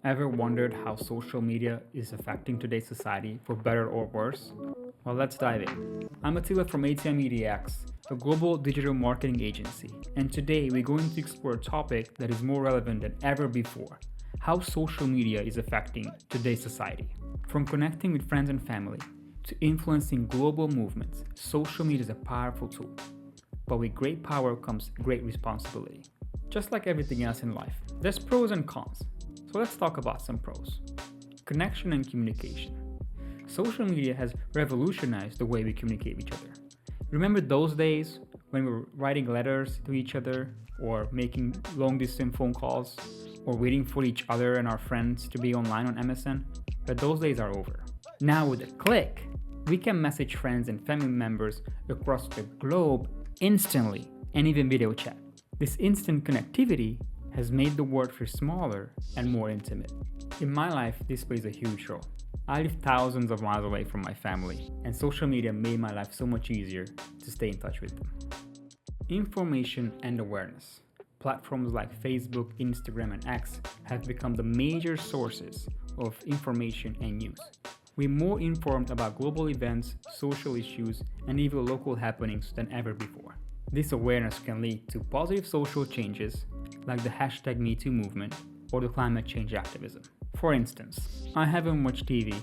Ever wondered how social media is affecting today's society for better or worse? Well, let's dive in. I'm Attila from MediaX, a global digital marketing agency, and today we're going to explore a topic that is more relevant than ever before: how social media is affecting today's society. From connecting with friends and family to influencing global movements, social media is a powerful tool. But with great power comes great responsibility. Just like everything else in life, there's pros and cons. So let's talk about some pros. Connection and communication. Social media has revolutionized the way we communicate with each other. Remember those days when we were writing letters to each other, or making long distance phone calls, or waiting for each other and our friends to be online on MSN? But those days are over. Now with a click, we can message friends and family members across the globe instantly and even video chat. This instant connectivity has made the world feel smaller and more intimate. In my life, this plays a huge role. I live thousands of miles away from my family, and social media made my life so much easier to stay in touch with them. Information and awareness. Platforms like Facebook, Instagram, and X have become the major sources of information and news. We're more informed about global events, social issues, and even local happenings than ever before. This awareness can lead to positive social changes like the #MeToo movement or the climate change activism. For instance, I haven't watched TV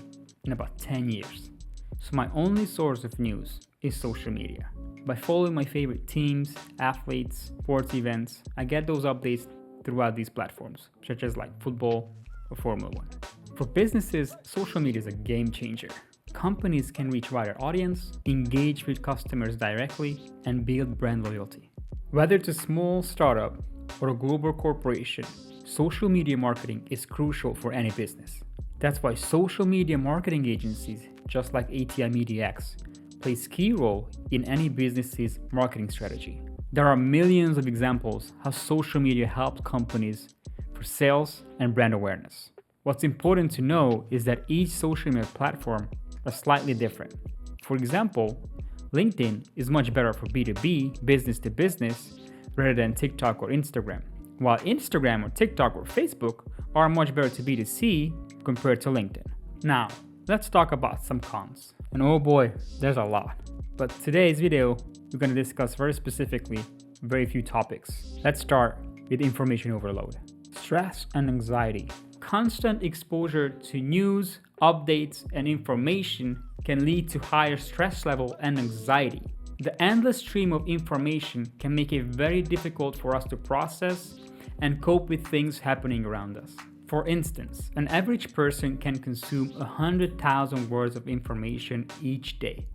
in about 10 years, so my only source of news is social media. By following my favorite teams, athletes, sports events, I get those updates throughout these platforms, such as like football or Formula One. For businesses, social media is a game changer. Companies can reach a wider audience, engage with customers directly, and build brand loyalty. Whether it's a small startup or a global corporation, social media marketing is crucial for any business. That's why social media marketing agencies, just like ATI MediaX, plays key role in any business's marketing strategy. There are millions of examples how social media helps companies for sales and brand awareness. What's important to know is that each social media platform are slightly different. For example, LinkedIn is much better for B2B, business to business, rather than TikTok or Instagram, while Instagram or TikTok or Facebook are much better to B2C compared to LinkedIn. Now, let's talk about some cons. And oh boy, there's a lot. But today's video, we're going to discuss very specifically very few topics. Let's start with information overload. Stress and anxiety. Constant exposure to news, updates, and information can lead to higher stress level and anxiety. The endless stream of information can make it very difficult for us to process and cope with things happening around us. For instance, an average person can consume 100,000 words of information each day.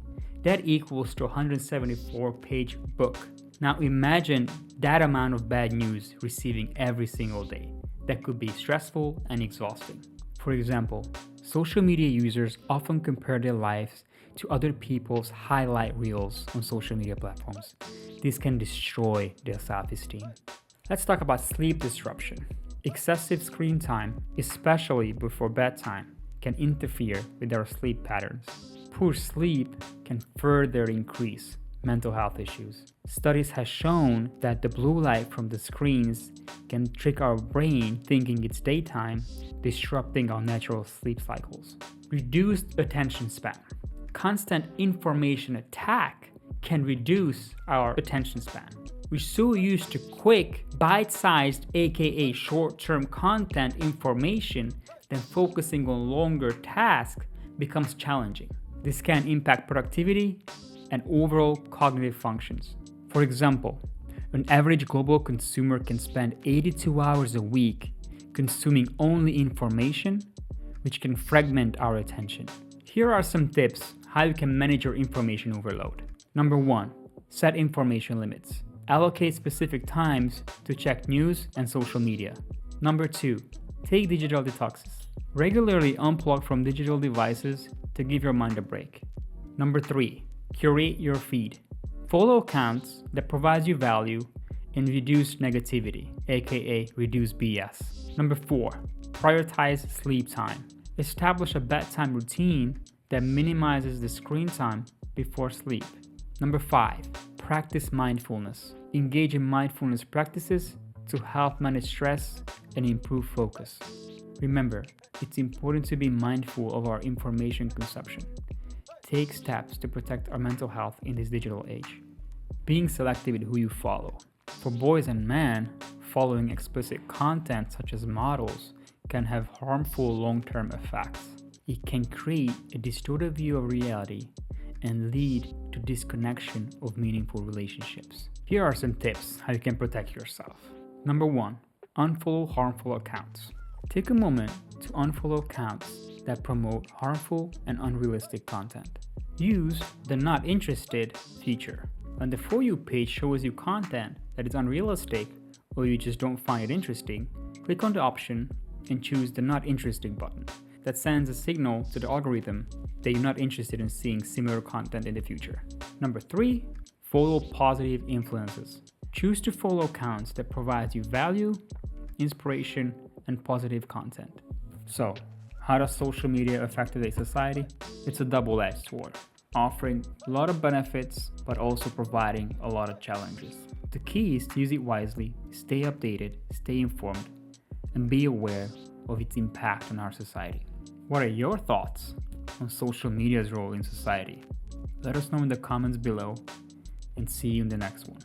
That equals to a 174-page book. Now imagine that amount of bad news receiving every single day. That could be stressful and exhausting. For example, social media users often compare their lives to other people's highlight reels on social media platforms. This can destroy their self-esteem. Let's talk about sleep disruption. Excessive screen time, especially before bedtime, can interfere with our sleep patterns. Poor sleep can further increase mental health issues. Studies have shown that the blue light from the screens can trick our brain thinking it's daytime, disrupting our natural sleep cycles. Reduced attention span. Constant information attack can reduce our attention span. We're so used to quick, bite-sized, aka short-term content information that focusing on longer tasks becomes challenging. This can impact productivity and overall cognitive functions. For example, an average global consumer can spend 82 hours a week consuming only information, which can fragment our attention. Here are some tips how you can manage your information overload. Number 1, set information limits. Allocate specific times to check news and social media. Number 2, take digital detoxes. Regularly unplug from digital devices to give your mind a break. Number 3, curate your feed. Follow accounts that provide you value and reduce negativity, aka reduce BS. Number 4, prioritize sleep time. Establish a bedtime routine that minimizes the screen time before sleep. Number 5, practice mindfulness. Engage in mindfulness practices to help manage stress and improve focus. Remember, it's important to be mindful of our information consumption. Take steps to protect our mental health in this digital age. Being selective with who you follow. For boys and men, following explicit content such as models can have harmful long-term effects. It can create a distorted view of reality and lead to disconnection of meaningful relationships. Here are some tips how you can protect yourself. Number 1, unfollow harmful accounts. Take a moment to unfollow accounts that promote harmful and unrealistic content. Use the not interested feature. When the For You page shows you content that is unrealistic or you just don't find it interesting, click on the option and choose the Not Interested button. That sends a signal to the algorithm that you're not interested in seeing similar content in the future. Number 3, follow positive influences. Choose to follow accounts that provide you value, inspiration, and positive content. So, how does social media affect today's society? It's a double-edged sword, offering a lot of benefits but also providing a lot of challenges. The key is to use it wisely, stay updated, stay informed, and be aware of its impact on our society. What are your thoughts on social media's role in society? Let us know in the comments below, and see you in the next one.